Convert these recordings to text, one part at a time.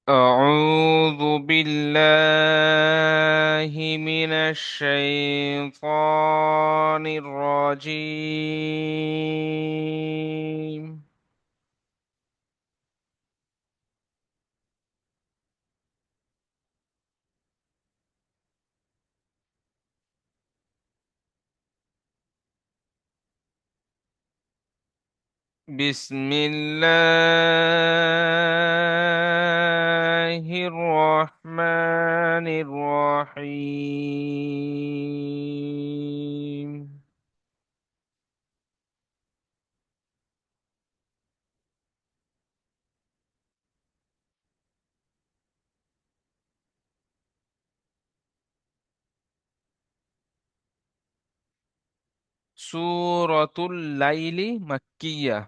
أعوذ بالله من الشيطان الرجيم. بسم الله الرحمن الرحيم. سورة الليل مكية.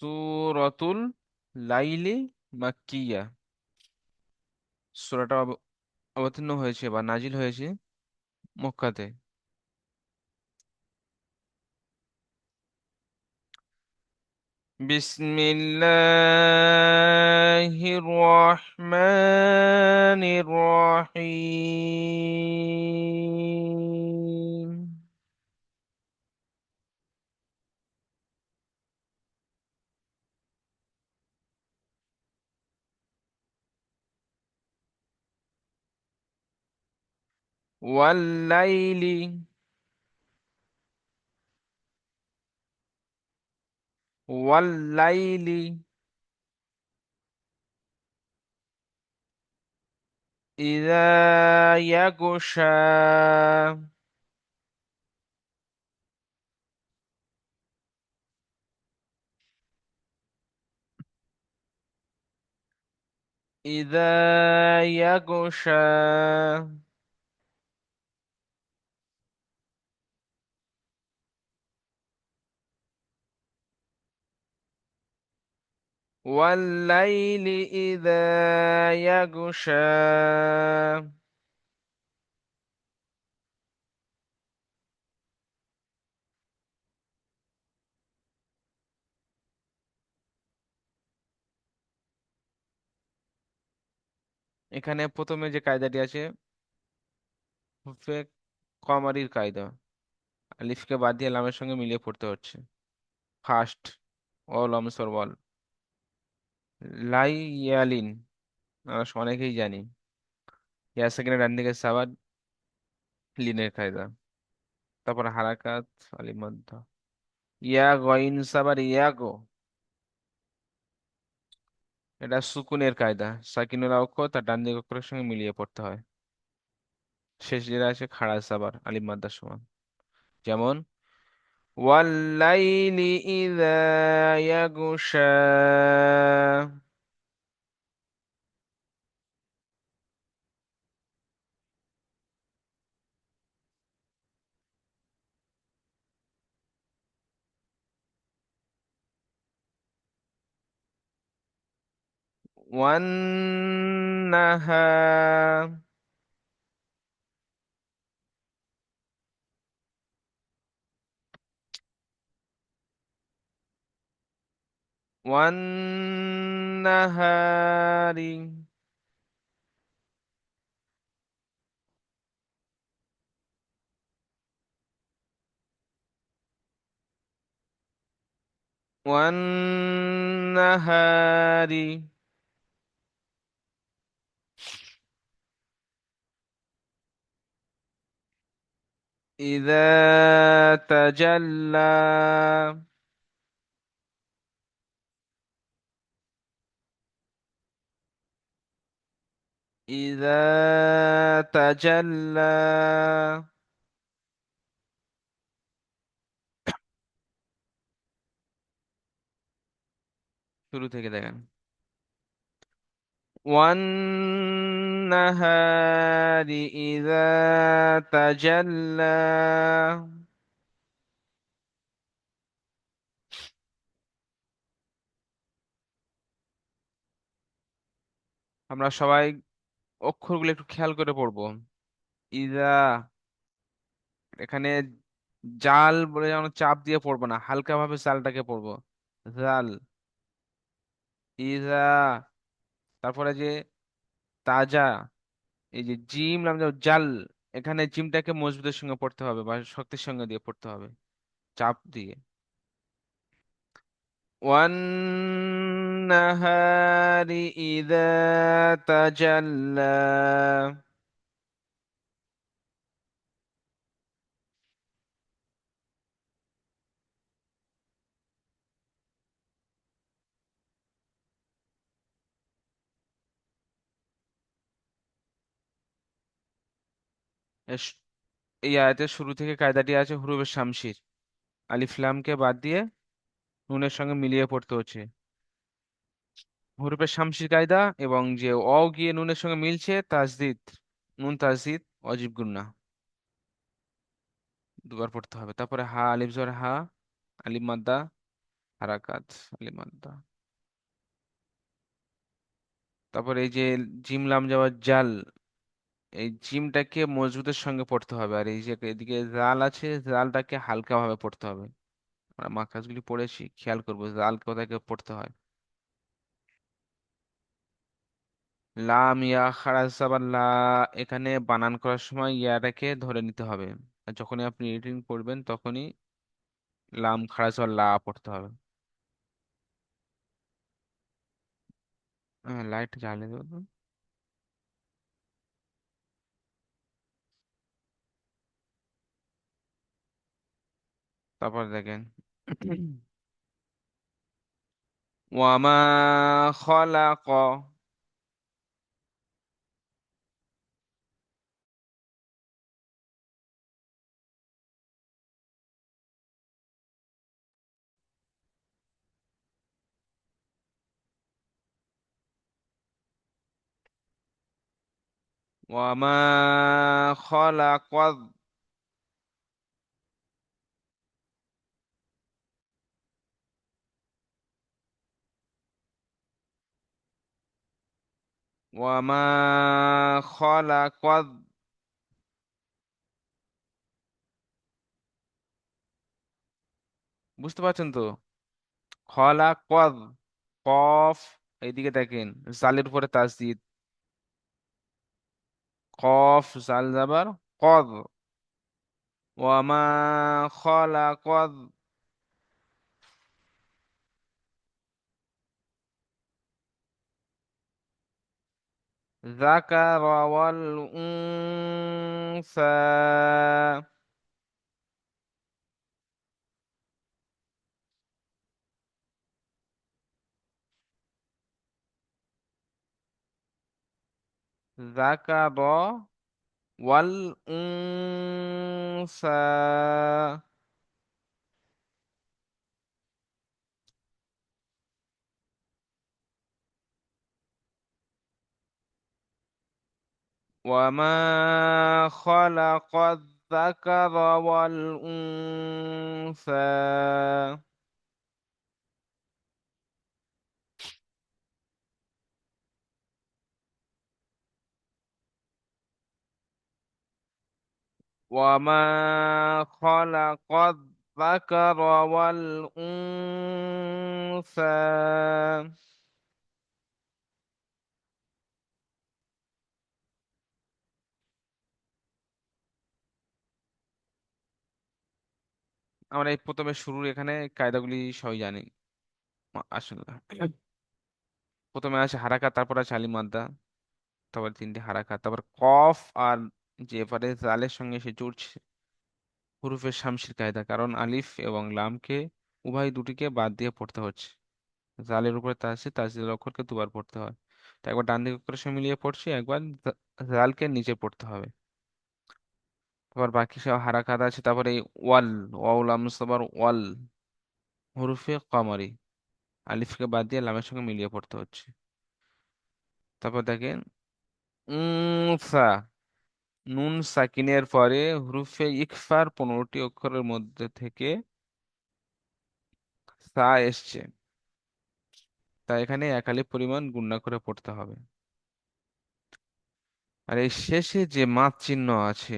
سورة الليل مكية। সূরাটা অবতীর্ণ হয়েছে বা নাজিল হয়েছে মক্কাতে। بسم الله الرحمن الرحيم. والليل. والليل إذا يغشى. إذا يغشى. والليل إذا يغشى. এখানে প্রথমে যে কায়দাটি আছে হচ্ছে কমারির কায়দা। আলিফকে বাদ দিয়ে লামের সঙ্গে মিলিয়ে পড়তে হচ্ছে। ফার্স্ট অল আমসর ওয়াল। লাই ইয়ালিন আমরা অনেকেই জানি। ইয়া সেকেন্ডের ডান দিকে সাবাদ লিনের কায়দা। তারপর হারাকাত আলিফ মধ্য। ইয়া গইন সাবার ইয়াগো, এটা সুকুনের কায়দা। সাকিনুল অক্ষর তার ডান দিক অক্ষরের সঙ্গে মিলিয়ে পড়তে হয়। শেষ যেটা আছে খাড়া সাবার আলিফ মাদ্দার সমান। যেমন ওয়াল্লাইলি ইযা ইয়াগশা। ওয়ান্নাহার। ওয়ান্নাহারি ওয়ান্নাহারি إذا تجلى. إذا تجلى শুরু থেকে দেখেন। والنهار إذا تجلى. আমরা সবাই অক্ষরগুলো একটু খেয়াল করে পড়বো। ইদা, এখানে জাল বলে যেমন চাপ দিয়ে পড়বো না, হালকা ভাবে জালটাকে পড়বো। জাল। ইজা। তারপরে যে তাজা, এই যে জিম নাম যে জাল, এখানে জিমটাকে মজবুতের সঙ্গে পড়তে হবে বা শক্তির সঙ্গে দিয়ে পড়তে হবে, চাপ দিয়ে। والنهار إذا تجلى। এস- এই আয়াতের শুরু থেকে কায়দাটি আছে হুরুফে শামসির, আলিফ লামকে বাদ দিয়ে নুনের সঙ্গে মিলিয়ে পড়তে হচ্ছে। হুরুফে শামসির কায়দা, এবং যে অ গিয়ে নুনের সঙ্গে মিলছে তাজদিদ, নুন তাজদিদ, অজিব গুন্না, দুবার পড়তে হবে। তারপরে হা আলিফ জবর হা, আলিফ মাদ্দা, হারাকাত, আলিফ মাদ্দা। তারপরে এই যে জিম লাম যাওয়ার জাল, এই জিমটাকে মজবুতের সঙ্গে পড়তে হবে, আর এই যে এদিকে জাল আছে, জালটাকে হালকা ভাবে পড়তে হবে। আমরা মাখরাজগুলি পড়েছি, খেয়াল করবো জাল কোথায় পড়তে হয়। লাম ইয়া খারাজ জাবার লা, এখানে বানান করার সময় ইয়াটাকে ধরে নিতে হবে, আর যখনই আপনি এডিটিং করবেন তখনই লাম খারাজ আর লা পড়তে হবে। হ্যাঁ, লাইট জ্বালিয়ে দেবো তো। তারপর দেখেন ওয়ামা খলাক, ওয়ামা খলাক, ওয়ামা খলাক, বুঝতে পারছেন তো? খলাক, কফ, এইদিকে দেখেন জালের উপরে তাসদিদ, কফ জাল জাবার কদ, ওয়ামা খলাক যাকার ওয়াল উনসা। যাকার ওয়াল উনসা। ওয়ামা খলাক যাকার ওয়াল উনসা। وما خلق الذكر والأنثى। আমরা এই প্রথমে শুরুর এখানে কায়দাগুলি সবাই জানি আসলে। প্রথমে আছে হারাকাত, তারপর আছে আলিফ মাদ্দা, তারপর তিনটি হারাকাত, তারপর কফ, আর যে এবারে জালের সঙ্গে সে জুড়ছে হুরুফের শামসির কায়দা, কারণ আলিফ এবং লামকে উভয় দুটিকে বাদ দিয়ে পড়তে হচ্ছে। জালের উপরে তাসদিদ, তাসদিদের অক্ষরকে দুবার পড়তে হয়। তো একবার ডান দিক অক্ষরের সঙ্গে মিলিয়ে পড়ছি, একবার জালকে নিচে পড়তে হবে। তারপর বাকি সব হারাকাত আছে। তারপরে এই ওয়াল, ওয়াউল আমসাবার ওয়াল, হরুফে কমারি, আলিফকে বাদ দিয়ে লামের সঙ্গে মিলিয়ে পড়তে হচ্ছে। তারপর দেখেন উনসা, নুন সাকিনের পরে হুরুফে ইকফার 15টি অক্ষরের মধ্যে থেকে সা এসছে, তাই এখানে এক আলিফ পরিমাণ গুণনা করে পড়তে হবে। আর এই শেষে যে মাদ চিহ্ন আছে,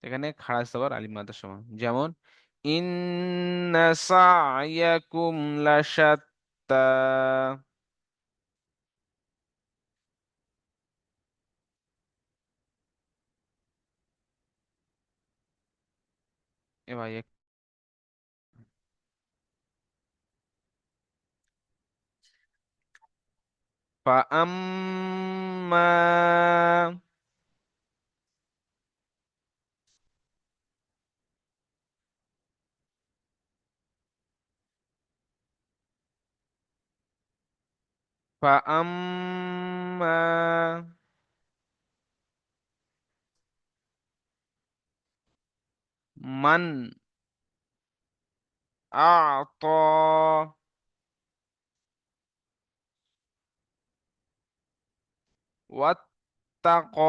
এখানে খাড়া সাবার আলিফ মাদ্দার সমান। যেমন ইন্না সা'য়াকুম লাশাত্তা। এ ভাই فأما فأما من أعطى واتقى.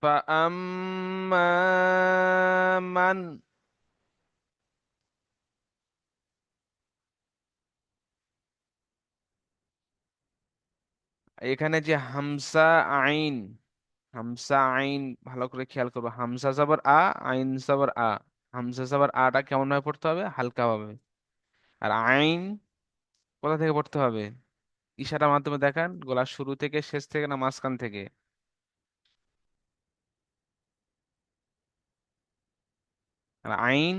فأما من এখানে যে হামসা আইন, হামসা আইন ভালো করে খেয়াল করবো। হামসা জবর আ, আইন জবর আ। হামসা জবর আটা কেমন ভাবে পড়তে হবে? হালকা ভাবে। আর আইন কোথা থেকে পড়তে হবে? ইশারার মাধ্যমে দেখান, গলার শুরু থেকে শেষ থেকে না মাঝখান থেকে? আর আইন,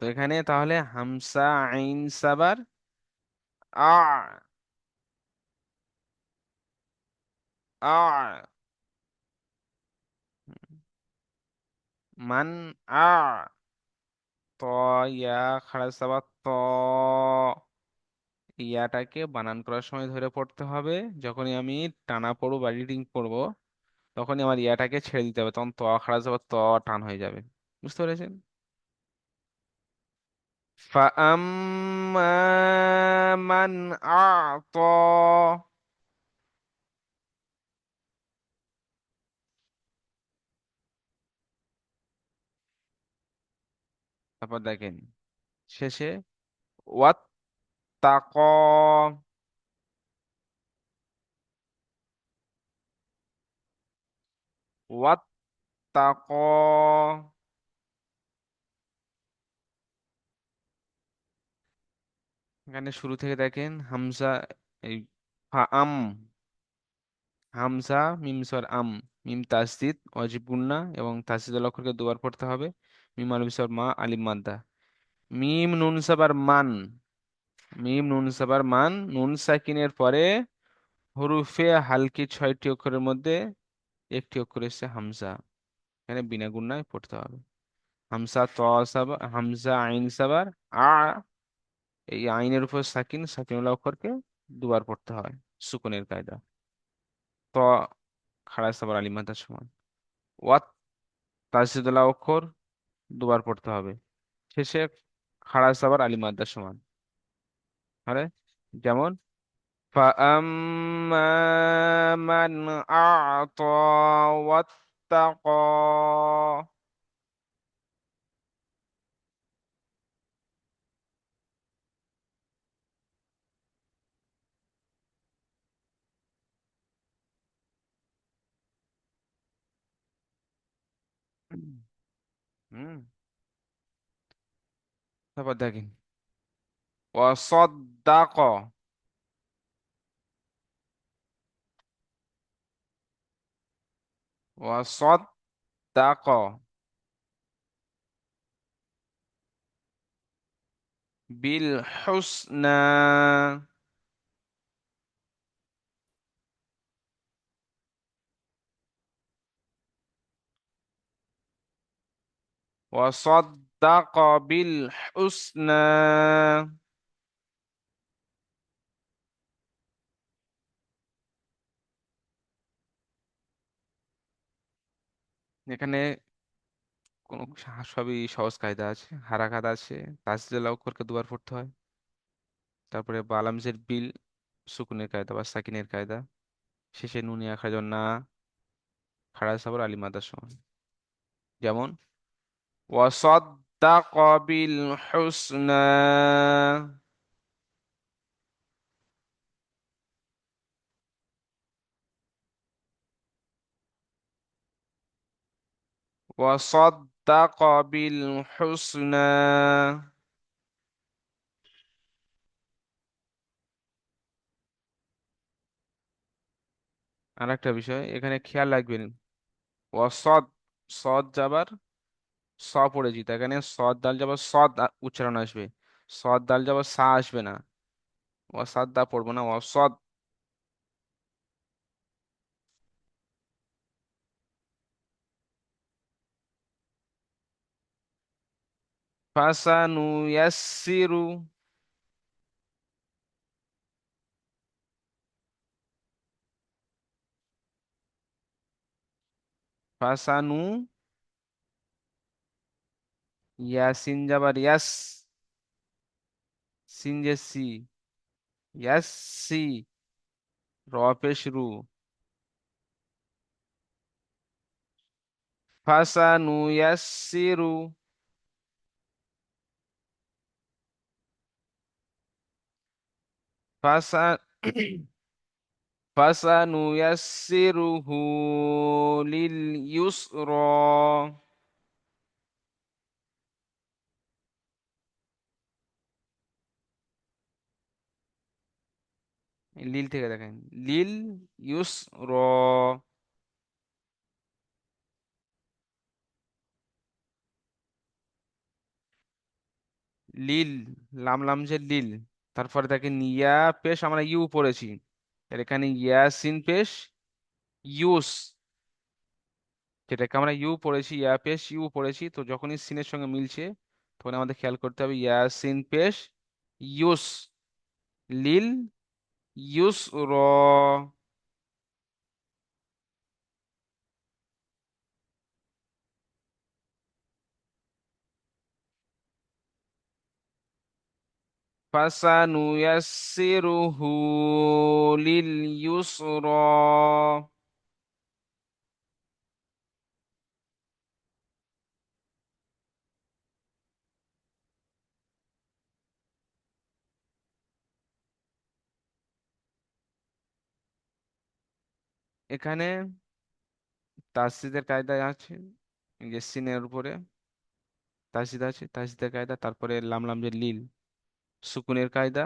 তো এখানে তাহলে হামসা আইন সাবার আ, আ, মান আ, ত, ইয়া খাড়া সাবার ত। ইয়াটাকে বানান করার সময় ধরে পড়তে হবে। যখনই আমি টানা পড়বো বা রিডিং পড়বো, তখনই আমার ইয়াটাকে ছেড়ে দিতে হবে, তখন ত খাড়া যাবে, ত টান হয়ে যাবে। বুঝতে পেরেছেন? فأما من أعطى। তারপর দেখেন শেষে ওয়াত্তাক। ওয়াত্তাক। এখানে শুরু থেকে দেখেন হামজা, এই আম, হামজা মিম সর আম, মিম তাসদিদ ওয়াজিব গুন্না এবং তাসদিদের অক্ষরকে দুবার পড়তে হবে। মিম আলিফ সর মা আলিফ মাদ্দা। মিম নুন সাবার মান, মিম নুন সাবার মান, নুন সাকিনের পরে হরুফে হালকি ছয়টি অক্ষরের মধ্যে একটি অক্ষর এসেছে হামজা। এখানে বিনা গুণায় পড়তে হবে। হামজা ত সাবার, হামজা আইন সাবার আ, এই আইনের উপর সাকিন, সাকিনুল্লাহ অক্ষরকে দুবার পড়তে হয় সুকুনের কায়দা। ত খাড়া সাবার আলিফ মাদ্দার সমান। ওয়াত তাসদীদুল্লাহ অক্ষর দুবার পড়তে হবে। শেষে খাড়া সাবার আলিফ মাদ্দার সমান। আরে যেমন فأما من أعطى واتقى। হুম, তারপর দেখেন وصدق، وصدق بالحسنى، وصدق بالحسنى। এখানে কোন সবই সহজ কায়দা আছে, হারাকাত আছে। তাসদীদুল অক্ষরকে দুবার পড়তে হয়। তারপরে বালামজের বিল, সুকুনের কায়দা বা সাকিনের কায়দা। শেষে নুনি আখার জন্য না, খাড়া সাবর আলিফ মাদ্দার সমান। যেমন وصدق بالحسنى। وصدق بالحسنى। আর একটা বিষয় এখানে খেয়াল রাখবেন, ওয়াসদ, সদ যাবার স পড়েছি, তাই এখানে সদ দাল যাবার উচ্চারণ আসবে, সদ দাল যাবার সা আসবে না। ওয়াসাদ দা পড়বো না, ওয়াসদ। ফাসানু ইয়াসসিরু। ফাসানু, ইয়াসিন যাবার ইয়াস, সিন যে সি, ইয়াসসি, র পেশ রু। ফাসানু ইয়াসসিরু। ফাসা ফাসানু ইয়াসসিরুহু লিল ইউসরা। লিল থেকে দেখেন, লিল ইউসরা। লিল, লাম লাম যে লিল, তারপরে দেখেন ইয়া পেশ আমরা ইউ পড়েছি, আর এখানে ইয়াসিন পেশ ইউস, যেটাকে আমরা ইউ পড়েছি, ইয়া পেশ ইউ পড়েছি, তো যখনই সিনের সঙ্গে মিলছে তখন আমাদের খেয়াল করতে হবে ইয়াসিন পেশ ইউস, লিল ইউস র। ফাসানুয়াসসিরুহু লিল ইউসরা। এখানে তাসদিদের কায়দায় আছে, এই যে সিনের উপরে তাসদিদ আছে, তাসদিদের কায়দা, তারপরে লাম লাম যে লিল, সুকুনের কায়দা,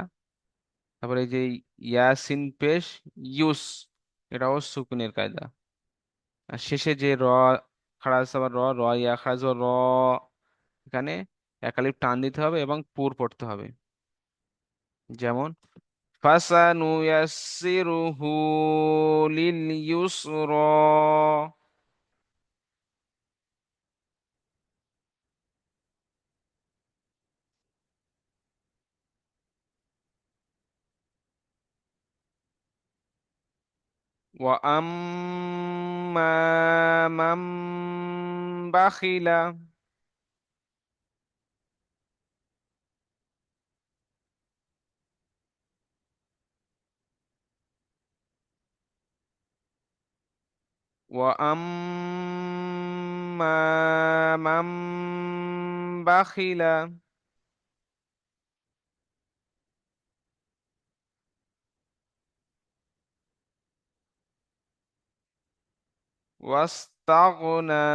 তারপরে এই যে ইয়াসিন পেশ ইউস, এটাও সুকুনের কায়দা, আর শেষে যে র খাড়া আবার র, র ইয়া খাড়া র, এখানে একালিপ টান দিতে হবে এবং পুর পড়তে হবে। যেমন ফাসানুয়াসসিরুহু লিল ইউসরা। وأما من بخل. وأما من بخل واستغنى.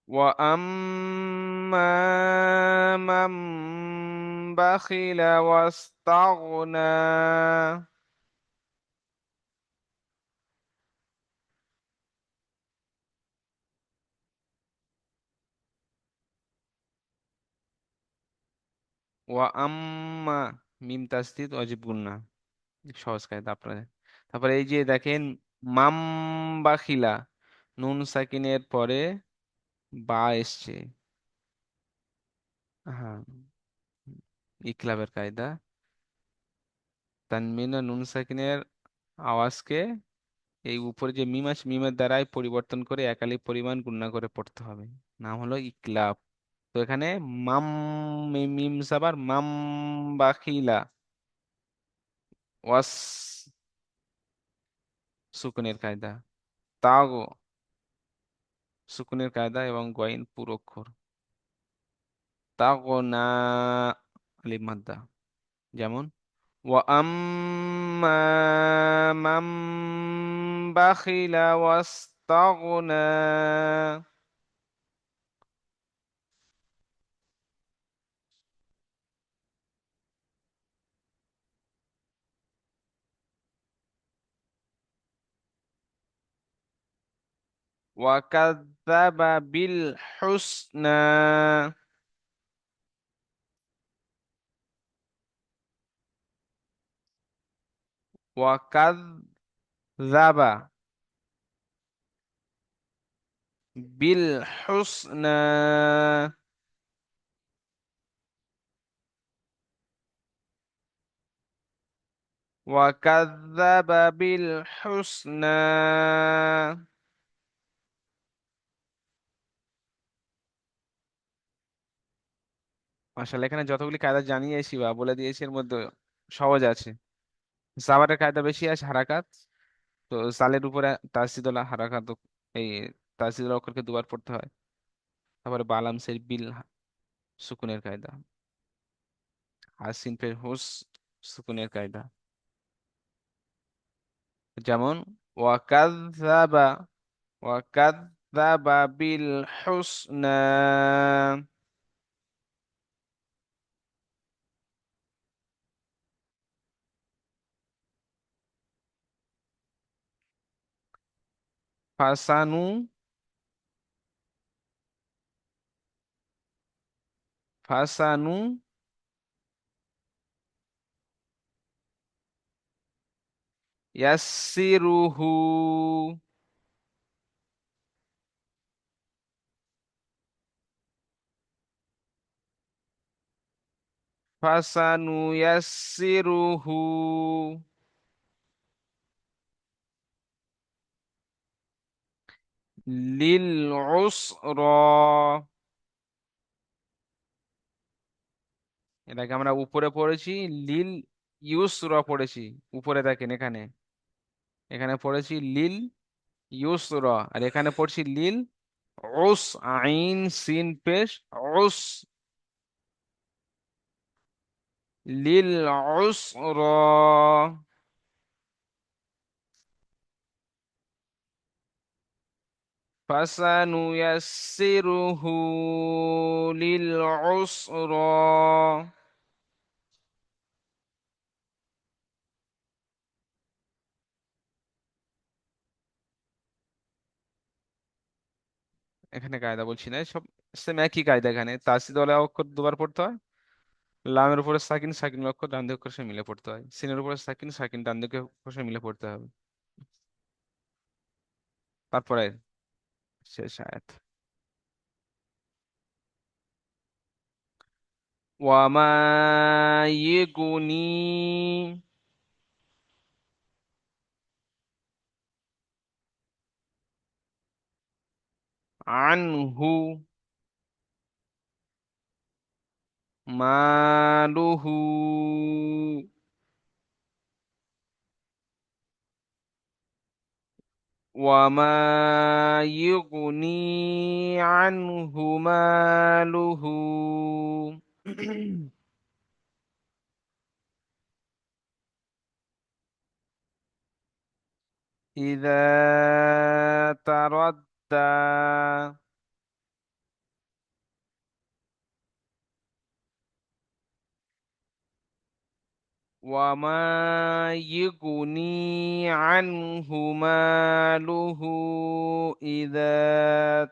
وأما من بخل واستغنى. ওয়াম্মা, মিম তাসদিদ ওয়াজিব গুন্না, সহজ কায়দা আপনাদের। তারপরে এই যে দেখেন মাম বাখিলা, নুন সাকিনের পরে বা এসছে, হ্যাঁ, ইকলাবের কায়দা, তানমিন ও নুন সাকিনের আওয়াজকে এই উপরে যে মিম আছে মিমের দ্বারাই পরিবর্তন করে একালি পরিমাণ গুণনা করে পড়তে হবে, নাম হলো ইকলাব। তো এখানে মাম, মিম সাবার মাম বাখিলা, ওয়াস সুকুনের কায়দা, তাগো সুকুনের কায়দা এবং গয়েন পুরো অক্ষর, তাগো না আলিফ মাদ্দা, যেমন وأما من بخل واستغنى وكذب بالحسنى. وكذب بالحسنى. وكذب بالحسنى. মাশাআল্লাহ, এখানে যতগুলি কায়দা জানিয়েছি বা বলে দিয়েছি এর মধ্যে সহজ আছে। সাবারের কায়দা বেশি আছে, হারাকাত। তো সালের উপরে তাসদিদুল হারাকাত, এই তাসদিদুল অক্ষরকে দুবার পড়তে হয়। তারপরে বালামসের বিল, সুকুনের কায়দা। হাসিন ফের হুস, সুকুনের কায়দা। যেমন ওয়াকাযযাবা, ওয়াকাযযাবা বিল হুসনা। ফাসানু, ফাসানু ইয়াসসিরুহু, ফাসানু ইয়াসসিরুহু লিল উসরা। এটাকে আমরা উপরে পড়েছি লিল ইউসরা পড়েছি। উপরে দেখেন এখানে, এখানে পড়েছি লিল ইউসরা, আর এখানে পড়ছি লিল উস, আইন সিন পেশ উস, লিল উসরা। ফাসানুয়াসসিরুহু লিল উসরা। এখানে কায়দা বলছি না, সব সেম একই কায়দা। এখানে তাসদিদ ওয়ালা অক্ষর দুবার পড়তে হয়। লামের উপরে সাকিন, সাকিন অক্ষর ডান দিক অক্ষর সে মিলে পড়তে হয়। সিনের উপরে সাকিন, সাকিন ডান দিকে অক্ষর সে মিলে পড়তে হবে। তারপরে শেষ আয়াত। ওয়ামা ইগুনি আনহু মালুহু ওয়ামা ইগুনি আনহু মালুহু। إذا تردى وما يغني عنه ماله إذا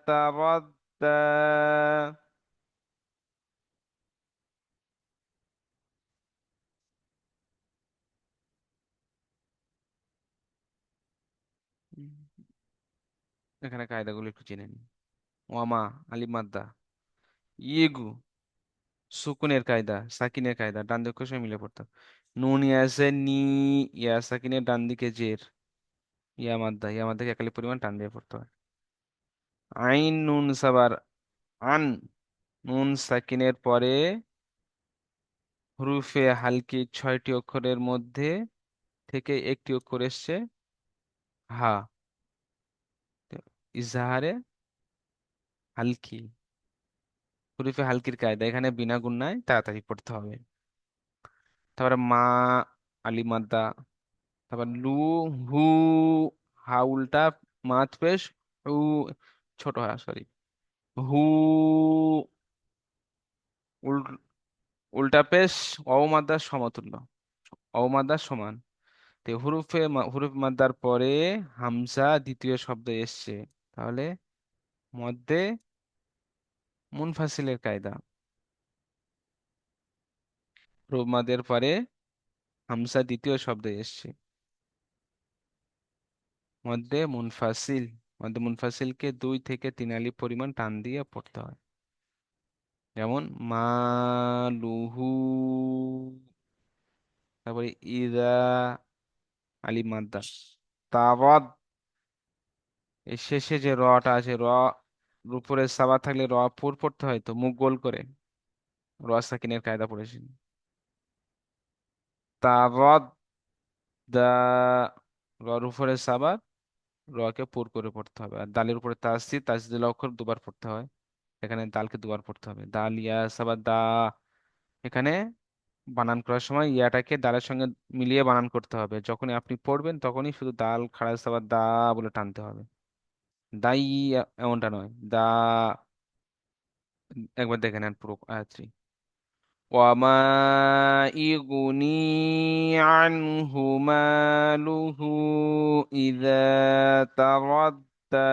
تردى. এখানে কায়দাগুলো একটু জেনে নিন। ওয়ামা, আলিফ মাদ্দা। ইগু, সুকুনের কায়দা, সাকিনের কায়দা, ডান দিক সে মিলে পড়তো। নুন ইয়াসে নি, ইয়া সাকিনের ডান দিকে জের, ইয়া মাদ্দা, ইয়া মাদ্দাকে একালি পরিমাণ টান দিয়ে পড়তে হয়। আইন নুন সাবার আন, নুন সাকিনের পরে হুরুফে হালকি ছয়টি অক্ষরের মধ্যে থেকে একটি অক্ষর এসছে হা। তো ইজাহারে হালকি, হুরুফে হালকির কায়দা, এখানে বিনা গুণায় তাড়াতাড়ি পড়তে হবে। তারপরে মা, আলিফ মাদ্দা। তারপর লু, হু, হা উল্টা, মাছ পেশ, হু, ছোট হা, সরি, হু, উল্টা পেশ, অমাদ্দার সমতুল্য, অমাদ্দার সমান। তো হুরুফ মাদ্দার পরে হামজা দ্বিতীয় শব্দ এসছে, তাহলে মধ্যে মুনফাসিলের কায়দা। হুরুফ মাদের পরে হামজা দ্বিতীয় শব্দ এসছে, মধ্যে মুনফাসিল। মধ্যে মুনফাসিলকে 2 থেকে 3 আলিফ পরিমাণ টান দিয়ে পড়তে হয়। যেমন মালুহু, তারপরে ইদা, আলিফ মাদ্দা। তাওয়াদ, এই শেষে যে রটা আছে, র উপরে সাবা থাকলে র পুর পড়তে হয়, তো মুখ গোল করে র সাকিনের কায়দা পড়েছি। তাওয়াদ দা, রর উপরে সাবা, রকে পুর করে পড়তে হবে। আর দালের উপরে তাসদিদ, তাসদিদ অক্ষর দুবার পড়তে হয়, এখানে দালকে দুবার পড়তে হবে। দাল ইয়া সাবা দা, এখানে বানান করার সময় ইয়াটাকে দালের সঙ্গে মিলিয়ে বানান করতে হবে। যখনই আপনি পড়বেন তখনই শুধু দাল খাড়া সাবা দা বলে টানতে হবে, দাই এমনটা নয়, দা। একবার দেখে নেন পুরো আয়াতটি। ওয়ামা ইগুনি আনহু মালুহু ইযা তারাদ্দা।